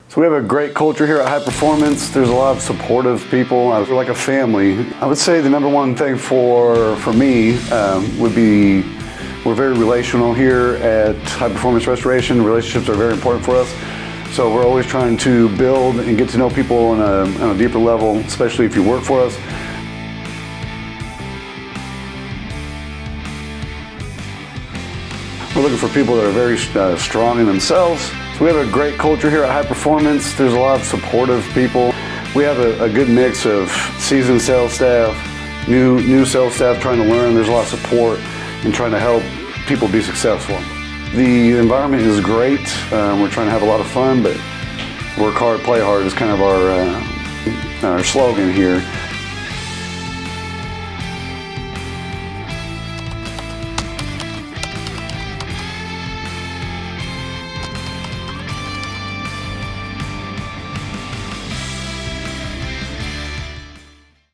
So we have a great culture here at High Performance. There's a lot of supportive people. We're like a family. I would say the number one thing for me would be we're very relational here at High Performance Restoration. Relationships are very important for us. So we're always trying to build and get to know people on a deeper level, especially if you work for us. We're looking for people that are very strong in themselves. So we have a great culture here at High Performance. There's a lot of supportive people. We have a good mix of seasoned sales staff, new sales staff trying to learn. There's a lot of support in trying to help people be successful. The environment is great. We're trying to have a lot of fun, but work hard, play hard is kind of our slogan here.